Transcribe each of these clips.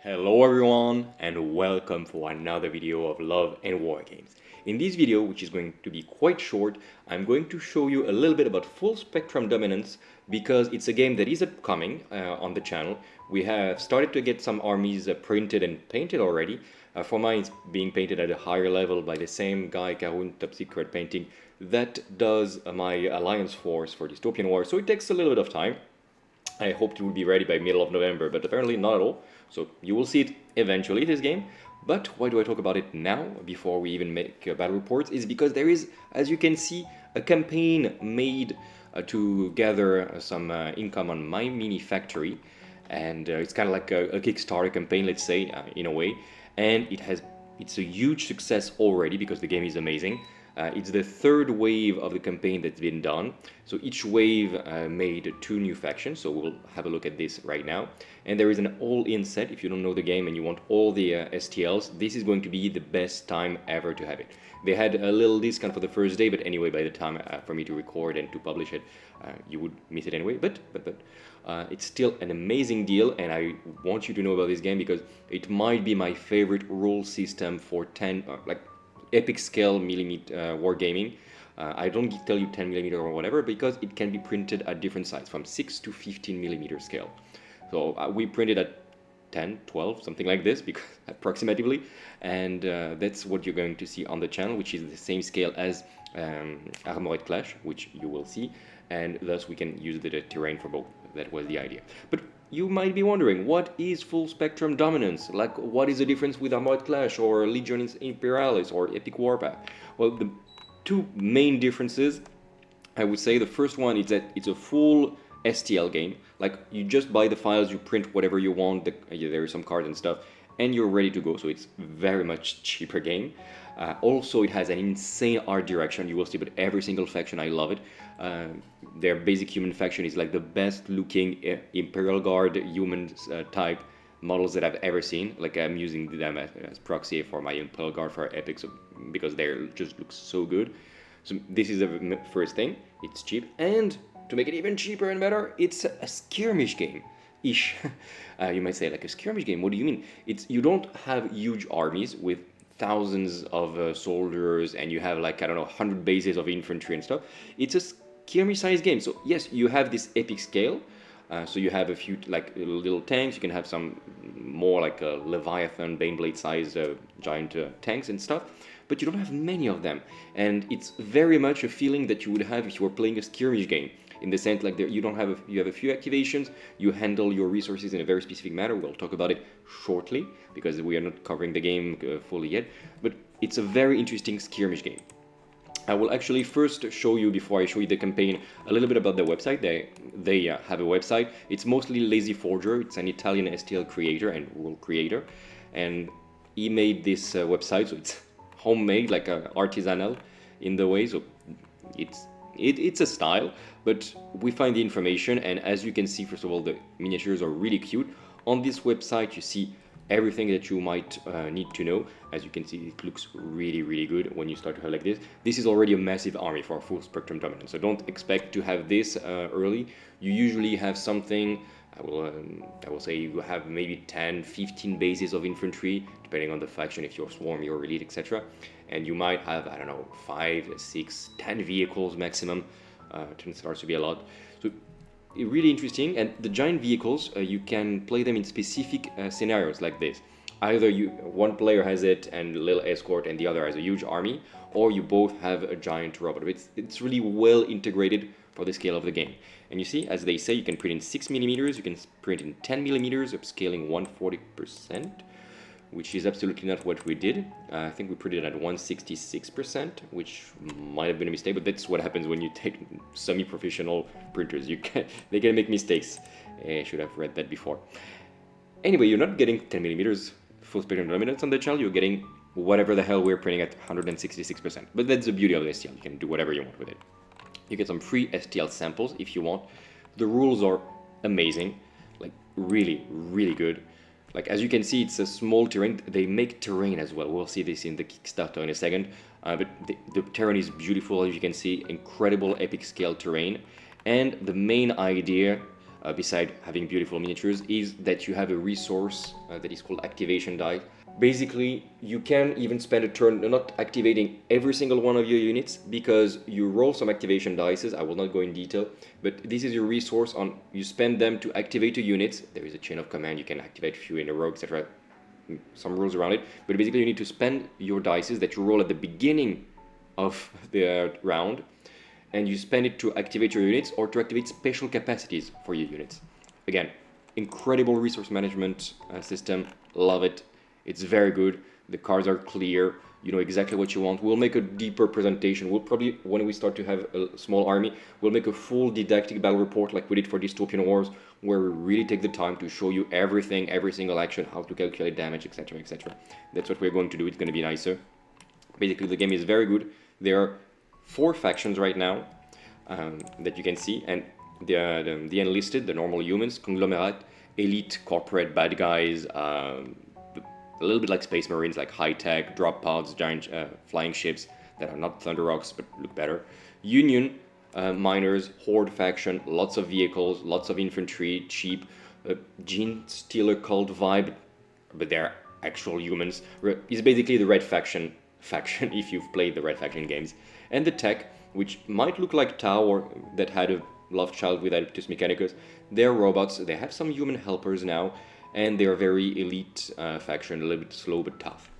Hello everyone and welcome for another video of Love and Wargames. In this video, which is going to be quite short, I'm going to show you a little bit about full spectrum dominance because it's a game that is upcoming on the channel. We have started to get some armies printed and painted already. For mine, it's being painted at a higher level by the same guy, Karun Top Secret Painting, that does my alliance force for Dystopian War, so it takes a little bit of time. I hoped it would be ready by middle of November, but apparently not at all. So you will see it eventually, this game. But why do I talk about it now, before we even make battle reports, is because there is, as you can see, a campaign made to gather some income on my mini factory. And it's kind of like a Kickstarter campaign, let's say, in a way. And it's a huge success already because the game is amazing. It's the third wave of the campaign that's been done. So each wave made 2 new factions, so we'll have a look at this right now. And there is an all-in set. If you don't know the game and you want all the STLs, this is going to be the best time ever to have it. They had a little discount for the first day, but anyway, by the time for me to record and to publish it, you would miss it anyway. But it's still an amazing deal, and I want you to know about this game because it might be my favorite rule system for 10, epic scale millimeter wargaming. I don't tell you 10 millimeter or whatever because it can be printed at different sizes from 6 to 15 millimeter scale. So we printed at 10, 12, something like this, because approximately, and that's what you're going to see on the channel, which is the same scale as Armored Clash, which you will see, and thus we can use the terrain for both. That was the idea. But you might be wondering, what is full spectrum dominance? Like, what is the difference with Armored Clash or Legion Imperialis or Epic Warpath? Well, the 2 main differences, I would say, the first one is that it's a full STL game. Like, you just buy the files, you print whatever you want, there are some cards and stuff, and you're ready to go. So it's very much cheaper game. Also, it has an insane art direction. You will see, but every single faction, I love it. Their basic human faction is like the best looking Imperial Guard human type models that I've ever seen. Like, I'm using them as proxy for my Imperial Guard for Epic, so, because they just look so good. So this is the first thing. It's cheap, and to make it even cheaper and better, it's a skirmish game-ish. You might say, like, a skirmish game, what do you mean? You don't have huge armies with thousands of soldiers and you have, like, I don't know, 100 bases of infantry and stuff. It's a skirmish-sized game. So yes, you have this epic scale. So you have a few, like, little tanks. You can have some more like a Leviathan, Baneblade-sized giant tanks and stuff. But you don't have many of them. And it's very much a feeling that you would have if you were playing a skirmish game. In the sense, like, you have a few activations, you handle your resources in a very specific manner. We'll talk about it shortly because we are not covering the game fully yet, but it's a very interesting skirmish game. I will actually first show you, before I show you the campaign, a little bit about the website. They have a website. It's mostly Lazy Forger. It's an Italian STL creator and rule creator, and he made this website, so it's homemade, like artisanal in the way, so it's a style, but we find the information, and as you can see, first of all, the miniatures are really cute. On this website, you see everything that you might need to know. As you can see, it looks really, really good when you start to have like this. This is already a massive army for full spectrum dominance, so don't expect to have this early. You usually have something, I will say you have maybe 10, 15 bases of infantry, depending on the faction, if you're swarm, you're elite, etc. And you might have, I don't know, 5, 6, 10 vehicles maximum. It starts to be a lot. So really interesting. And the giant vehicles, you can play them in specific scenarios like this. Either one player has it and a little escort and the other has a huge army, or you both have a giant robot. It's really well integrated for the scale of the game. And you see, as they say, you can print in 6 millimeters, you can print in 10 millimeters, upscaling 140%, which is absolutely not what we did. I think we printed at 166%, which might have been a mistake, but that's what happens when you take semi-professional printers. They can make mistakes. I should have read that before. Anyway, you're not getting 10 millimeters full spectrum dominance on the channel, you're getting whatever the hell we're printing at 166%. But that's the beauty of the STL, you can do whatever you want with it. You get some free STL samples if you want. The rules are amazing, like really, really good. Like, as you can see, it's a small terrain. They make terrain as well. We'll see this in the Kickstarter in a second. But the terrain is beautiful, as you can see. Incredible epic scale terrain. And the main idea beside having beautiful miniatures, is that you have a resource that is called activation die. Basically, you can even spend a turn not activating every single one of your units, because you roll some activation dices. I will not go in detail, but this is your resource. You spend them to activate a unit. There is a chain of command, you can activate a few in a row, etc. Some rules around it, but basically you need to spend your dices that you roll at the beginning of the round, and you spend it to activate your units or to activate special capacities for your units. Again, incredible resource management system, love it. It's very good. The cards are clear. You know exactly what you want. We'll make a deeper presentation. We'll probably, when we start to have a small army, we'll make a full didactic battle report like we did for Dystopian Wars, where we really take the time to show you everything, every single action, how to calculate damage, etc., etc. That's what we're going to do. It's going to be nicer. Basically, the game is very good. There are 4 factions right now that you can see, and the enlisted, the normal humans, conglomerate, elite, corporate, bad guys, a little bit like Space Marines, like high-tech, drop pods, giant flying ships that are not Thunder Rocks but look better. Union, miners, Horde faction, lots of vehicles, lots of infantry, cheap, Gene Stealer cult vibe, but they're actual humans. It's basically the Red faction if you've played the Red faction games. And the tech, which might look like Tau, or that had a love child with Adeptus Mechanicus. They're robots, they have some human helpers now, and they're a very elite faction, a little bit slow but tough.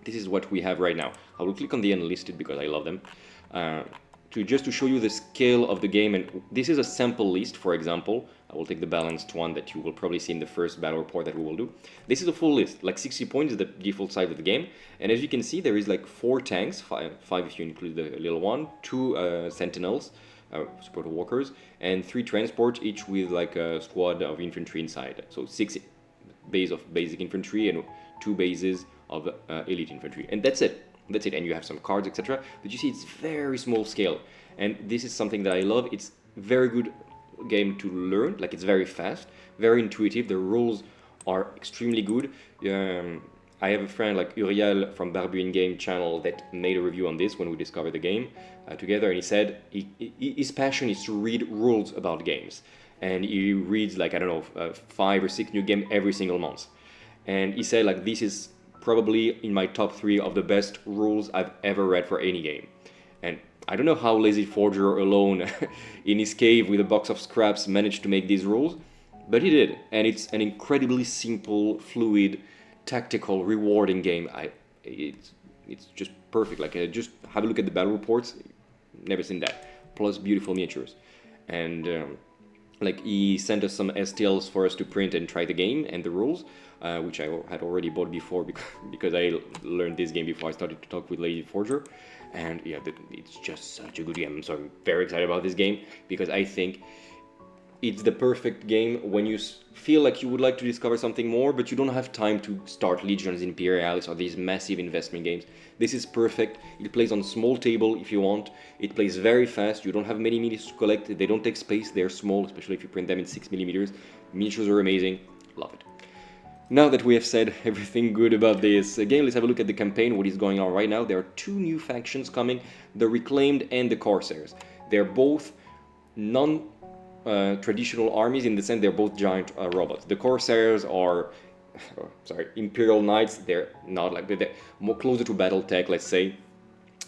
This is what we have right now. I will click on the enlisted because I love them, just to show you the scale of the game. And this is a sample list, for example. I will take the balanced one that you will probably see in the first battle report that we will do. This is a full list, like 60 points is the default size of the game. And as you can see, there is like 4 tanks, 5 if you include the little one, 2 sentinels, support walkers, and 3 transports, each with like a squad of infantry inside. So 6 bases of basic infantry and 2 bases of elite infantry, and that's it. And you have some cards, etc. But you see, it's very small scale, and this is something that I love. It's very good game to learn. Like, it's very fast, very intuitive. The rules are extremely good. I have a friend like Uriel from Barbuin Game channel that made a review on this when we discovered the game together, and he said his passion is to read rules about games, and he reads like, I don't know, 5 or 6 new games every single month. And he said like, this is probably in my top 3 of the best rules I've ever read for any game. And I don't know how Lazy Forger alone in his cave with a box of scraps managed to make these rules, but he did. And it's an incredibly simple, fluid, tactical, rewarding game. It's just perfect. Like, just have a look at the battle reports. Never seen that. Plus beautiful miniatures. And like, he sent us some STLs for us to print and try the game and the rules, which I had already bought before because I learned this game before I started to talk with Lazy Forger. And yeah, it's just such a good game. So I'm very excited about this game because I think it's the perfect game when you feel like you would like to discover something more, but you don't have time to start Legions, Imperialis, or these massive investment games. This is perfect. It plays on small table if you want. It plays very fast. You don't have many minis to collect. They don't take space. They're small, especially if you print them in 6mm. Miniatures are amazing. Love it. Now that we have said everything good about this game, let's have a look at the campaign, what is going on right now. There are 2 new factions coming, the Reclaimed and the Corsairs. They're both non-traditional armies in the sense they're both giant robots. The Corsairs are, Imperial Knights. They're not like, they're more closer to battle tech, let's say.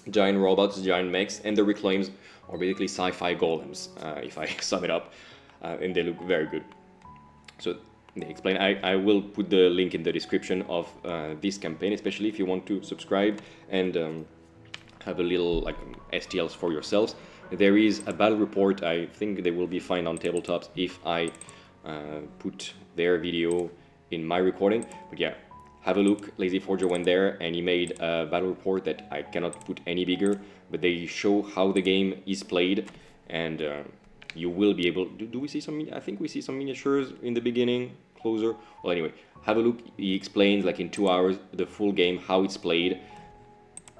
Giant robots, giant mechs, and the Reclaims are basically sci-fi golems, if I sum it up, and they look very good. So they explain. I will put the link in the description of this campaign, especially if you want to subscribe and have a little like STLs for yourselves. There is a battle report. I think they will be fine on tabletops if I put their video in my recording. But yeah, have a look. Lazy Forger went there and he made a battle report that I cannot put any bigger, but they show how the game is played, and you will be able. Do we see some? I think we see some miniatures in the beginning, closer. Well, anyway, have a look. He explains like in 2 hours the full game, how it's played,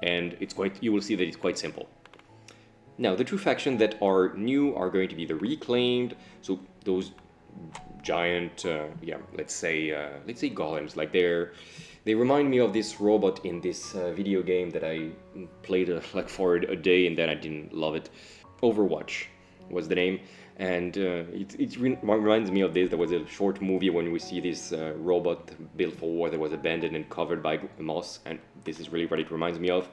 and it's quite. You will see that it's quite simple. Now, the 2 factions that are new are going to be the Reclaimed. So those giant, let's say golems. Like they remind me of this robot in this video game that I played like for a day and then I didn't love it. Overwatch was the name, And reminds me of this. There was a short movie when we see this robot built for war that was abandoned and covered by moss, and this is really what it reminds me of.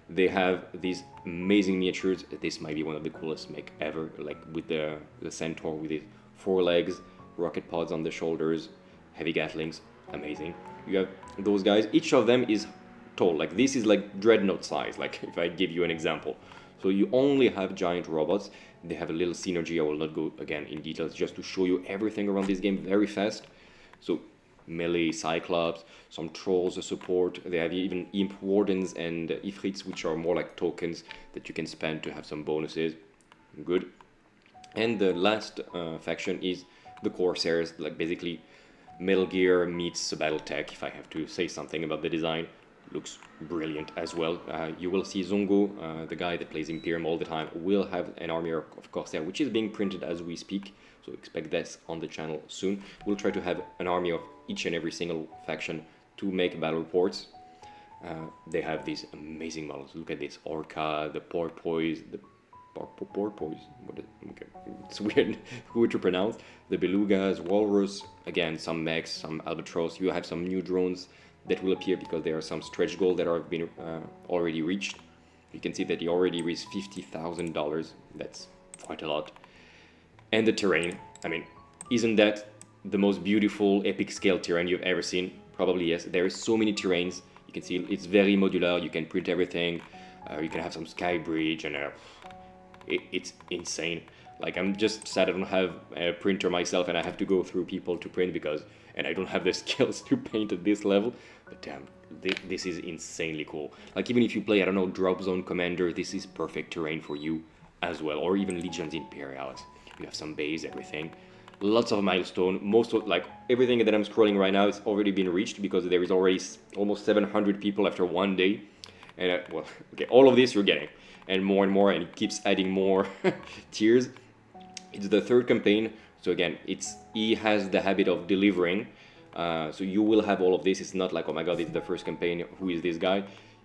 They have these amazing miniatures. This might be one of the coolest make ever, like with the centaur with his 4 legs, rocket pods on the shoulders, heavy gatlings, amazing. You have those guys. Each of them is tall. Like this is like dreadnought size. Like if I give you an example. So you only have giant robots. They have a little synergy. I will not go again in details, just to show you everything around this game very fast. So melee cyclops, some trolls to support. They have even imp wardens and ifrits, which are more like tokens that you can spend to have some bonuses. Good. And the last faction is the Corsairs, like basically Metal Gear meets Battletech, if I have to say something about the design. Looks brilliant as well. You will see Zongo, the guy that plays Imperium all the time, will have an army of Corsair, which is being printed as we speak, so expect this on the channel soon. We'll try to have an army of each and every single faction to make battle reports. They have these amazing models. Look at this Orca, the Porpoise, okay, it's weird to pronounce. The Belugas, Walrus, again, some mechs, some Albatross. You have some new drones that will appear because there are some stretch goals that have been already reached. You can see that he already reached $50,000. That's quite a lot. And the terrain, I mean, isn't that the most beautiful epic scale terrain you've ever seen? Probably yes. There are so many terrains. You can see it's very modular. You can print everything. You can have some sky bridge, and it's insane. Like, I'm just sad I don't have a printer myself and I have to go through people to print and I don't have the skills to paint at this level. But damn, this is insanely cool. Like, even if you play, I don't know, Drop Zone Commander, this is perfect terrain for you as well. Or even Legions Imperialis. You have some base, everything. Lots of milestone. Most of, like, everything that I'm scrolling right now is already been reached because there is already almost 700 people after one day. And, well, okay, all of this you're getting. And more, and it keeps adding more tiers. It's the 3rd campaign, so again, he has the habit of delivering, so you will have all of this. It's not like, oh my god, it's the 1st campaign, who is this guy?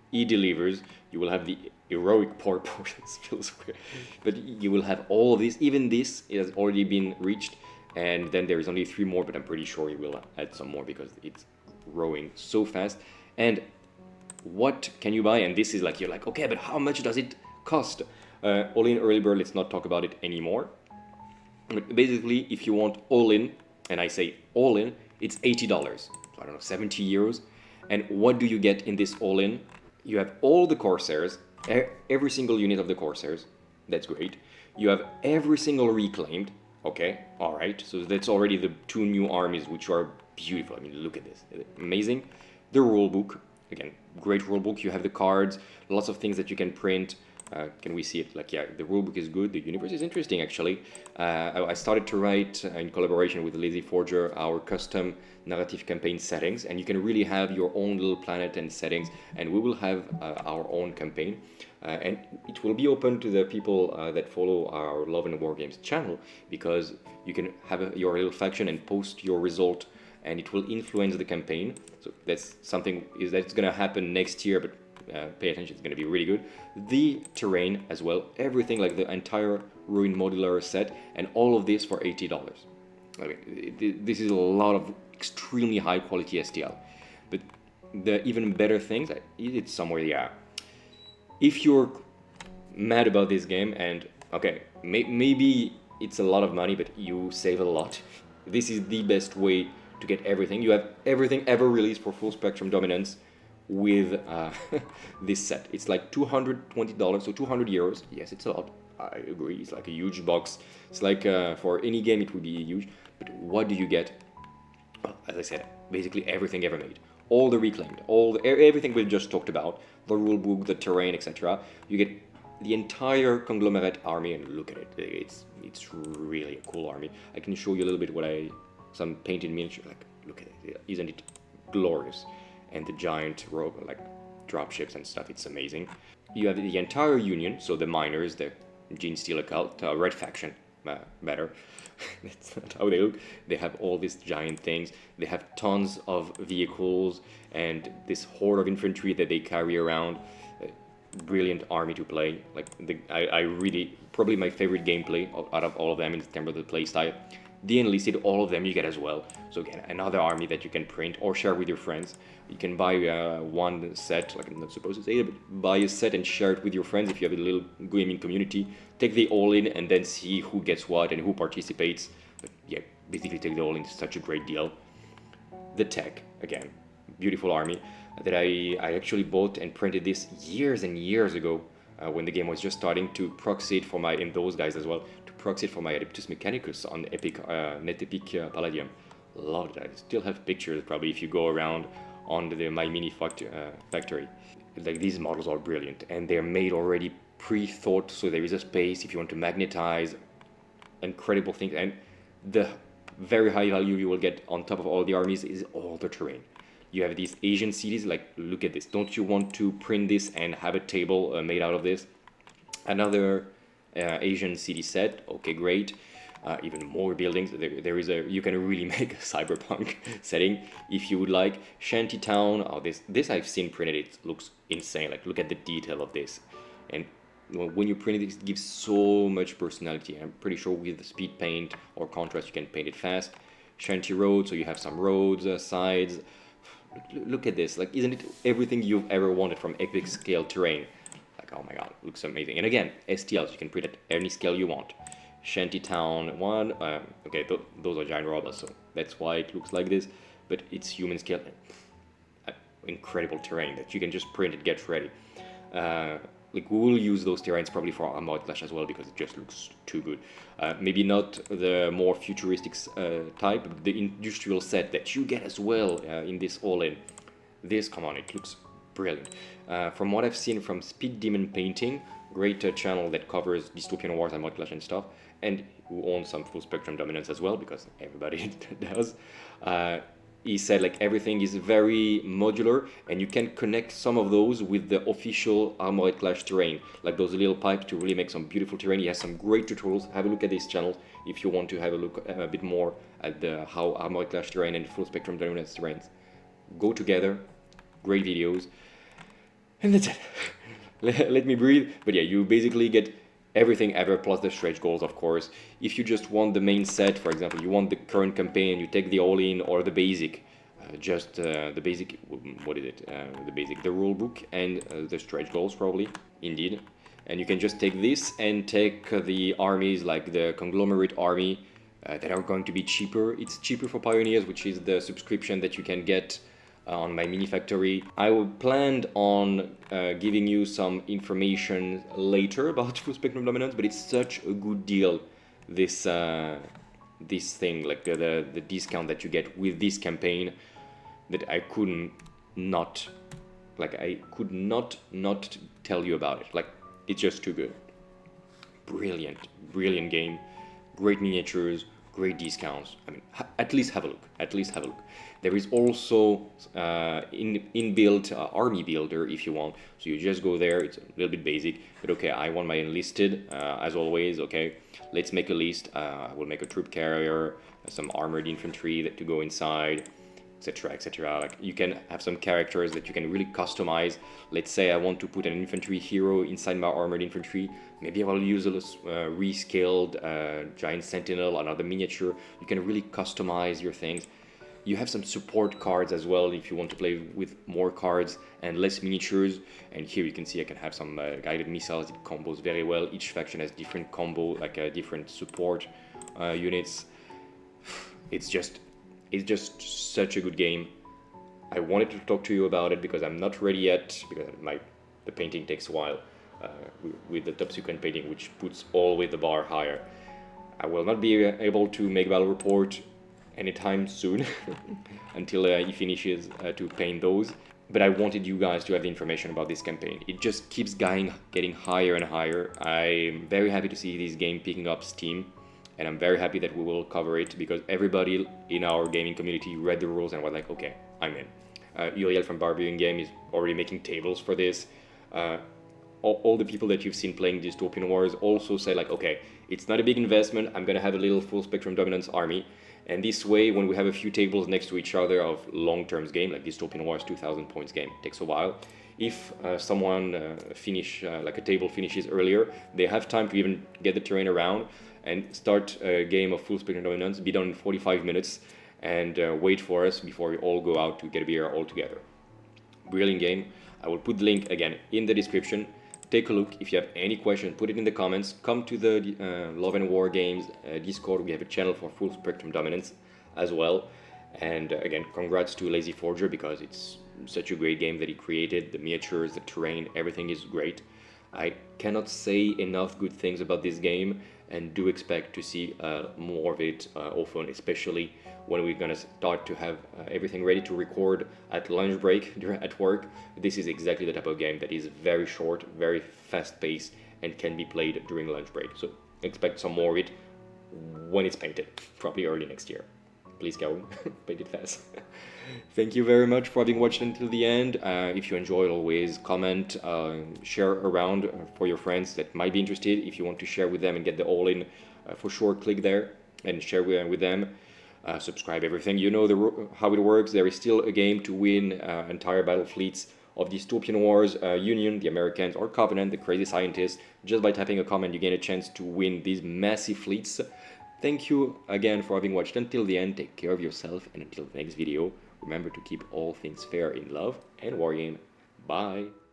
He delivers. You will have the heroic power portions, feels weird, but you will have all of this. Even this has already been reached, and then there is only 3 more, but I'm pretty sure he will add some more because it's growing so fast. And what can you buy? And this is like, you're like, okay, but how much does it cost? All in early bird, let's not talk about it anymore. But basically, if you want all in, and I say all in, it's $80. So I don't know, 70 euros. And what do you get in this all in? You have all the Corsairs, every single unit of the Corsairs. That's great. You have every single reclaimed. Okay, all right. So that's already the 2 new armies, which are beautiful. I mean, look at this, amazing. The rule book, again, great rule book. You have the cards, lots of things that you can print. Can we see it? Like, yeah, the rulebook is good. The universe is interesting, actually. I started to write, in collaboration with Lazy Forger, our custom narrative campaign settings, and you can really have your own little planet and settings, and we will have our own campaign. And it will be open to the people that follow our Love and Wargames channel, because you can have your little faction and post your result, and it will influence the campaign. So that's something that's going to happen next year, but pay attention, it's going to be really good. The terrain as well, everything, like the entire Ruin modular set, and all of this for $80. I mean, this is a lot of extremely high quality STL. But the even better things, it's somewhere, yeah. If you're mad about this game, and okay, maybe it's a lot of money, but you save a lot, this is the best way to get everything. You have everything ever released for Full Spectrum Dominance with this set. It's like $220, so 200 euros. Yes, it's a lot. I agree. It's like a huge box. It's like for any game it would be huge. But what do you get? Well, as I said, basically everything ever made. All the reclaimed, everything we just talked about, the rulebook, the terrain, etc. You get the entire conglomerate army, and look at it. It's really a cool army. I can show you a little bit some painted miniature. Like, look at it. Isn't it glorious? And the giant rope, like dropships and stuff, it's amazing. You have the entire Union, so the miners, the Gene Stealer cult, Red Faction, better. That's not how they look. They have all these giant things. They have tons of vehicles and this horde of infantry that they carry around. brilliant army to play. Like I really, probably my favorite gameplay out of all of them in terms of the play style. The enlisted, all of them you get as well. So again, another army that you can print or share with your friends. You can buy one set, like I'm not supposed to say it, but buy a set and share it with your friends if you have a little gaming community. Take the all-in and then see who gets what and who participates. But yeah, basically take the all-in, it's such a great deal. The tech, again, beautiful army that I actually bought and printed this years and years ago when the game was just starting, to proxy it for my, and those guys as well, to proxy it for my Adeptus Mechanicus on Epic, NetEpic Palladium. Loved it. I still have pictures probably if you go around on the My Mini factory. Like, these models are brilliant and they're made already pre-thought, so there is a space if you want to magnetize incredible things, and the very high value you will get on top of all the armies is all the terrain. You have these Asian cities, like look at this. Don't you want to print this and have a table made out of this? Another Asian city set, okay, great. Even more buildings. There is you can really make a cyberpunk setting if you would like. Shanty town. Oh, this I've seen printed. It looks insane. Like, look at the detail of this, and when you print it, it gives so much personality. I'm pretty sure with the speed paint or contrast, you can paint it fast. Shanty road, so you have some roads, sides. Look at this. Like, isn't it everything you've ever wanted from epic scale terrain? Like, oh my god, looks amazing. And again, STLs, you can print at any scale you want. Shantytown 1, okay, those are giant robots, so that's why it looks like this, but it's human scale. Incredible terrain that you can just print and get ready. Like, we will use those terrains probably for Armored Clash as well, because it just looks too good. Maybe not the more futuristic type, but the industrial set that you get as well in this all-in. This, come on, it looks brilliant. From what I've seen from Speed Demon Painting, great channel that covers Dystopian Wars and Armored Clash and stuff, and who owns some full spectrum dominance as well, because everybody does. He said, like, everything is very modular, and you can connect some of those with the official Armored Clash terrain, like those little pipes to really make some beautiful terrain. He has some great tutorials. Have a look at this channel if you want to have a look a bit more at how Armored Clash terrain and full spectrum dominance terrains go together. Great videos. And that's it. Let me breathe. But yeah, you basically get everything ever, plus the stretch goals, of course. If you just want the main set, for example, you want the current campaign, you take the all-in or the basic, the basic, what is it? The basic, the rule book and the stretch goals, probably, indeed. And you can just take this and take the armies, like the conglomerate army, that are going to be cheaper. It's cheaper for Pioneers, which is the subscription that you can get on my mini factory. I planned on giving you some information later about full spectrum dominance, but it's such a good deal, this thing, like the discount that you get with this campaign, that I could not tell you about it. Like, it's just too good. Brilliant game, great miniatures, great discounts. I mean, at least have a look. There is also inbuilt army builder if you want. So you just go there. It's a little bit basic, but okay, I want my enlisted as always. Okay, let's make a list. I will make a troop carrier, some armored infantry that to go inside, etc., etc. Like, you can have some characters that you can really customize. Let's say I want to put an infantry hero inside my armored infantry. Maybe I will use a rescaled giant sentinel, another miniature. You can really customize your things. You have some support cards as well if you want to play with more cards and less miniatures. And here you can see I can have some guided missiles. It combos very well. Each faction has different combo, like different support units. It's just such a good game. I wanted to talk to you about it because I'm not ready yet, because the painting takes a while with the top secret painting, which puts always the bar higher. I will not be able to make battle report anytime soon until he finishes to paint those, but I wanted you guys to have the information about this campaign. It just keeps getting higher and higher. I'm very happy to see this game picking up steam, and I'm very happy that we will cover it, because everybody in our gaming community read the rules and was like, okay, I'm in. Uriel from Wargame is already making tables for this. All the people that you've seen playing Dystopian Wars also say, like, okay, it's not a big investment, I'm gonna have a little full spectrum dominance army, And this way, when we have a few tables next to each other of long-term game, like Dystopian Wars 2000 points game, takes a while. If someone like a table finishes earlier, they have time to even get the terrain around and start a game of full spectrum dominance, be done in 45 minutes, and wait for us before we all go out to get a beer all together. Brilliant game. I will put the link again in the description. Take a look. If you have any question, put it in the comments. Come to the Love and War Games Discord. We have a channel for full spectrum dominance as well. And again, congrats to Lazy Forger, because it's such a great game that he created. The miniatures, the terrain, everything is great. I cannot say enough good things about this game, and do expect to see more of it often, especially when we're gonna start to have everything ready to record at lunch break at work. This is exactly the type of game that is very short, very fast paced, and can be played during lunch break. So expect some more of it when it's painted, probably early next year. Please go paint it fast. Thank you very much for having watched until the end. If you enjoyed, always comment, share around for your friends that might be interested. If you want to share with them and get the all-in, for sure click there and share with them. Subscribe, everything. You know how it works. There is still a game to win entire battle fleets of Dystopian Wars, Union, the Americans, or Covenant, the crazy scientists. Just by typing a comment, you gain a chance to win these massive fleets. Thank you again for having watched until the end. Take care of yourself, and until the next video, remember to keep all things fair in love and wargame. Bye!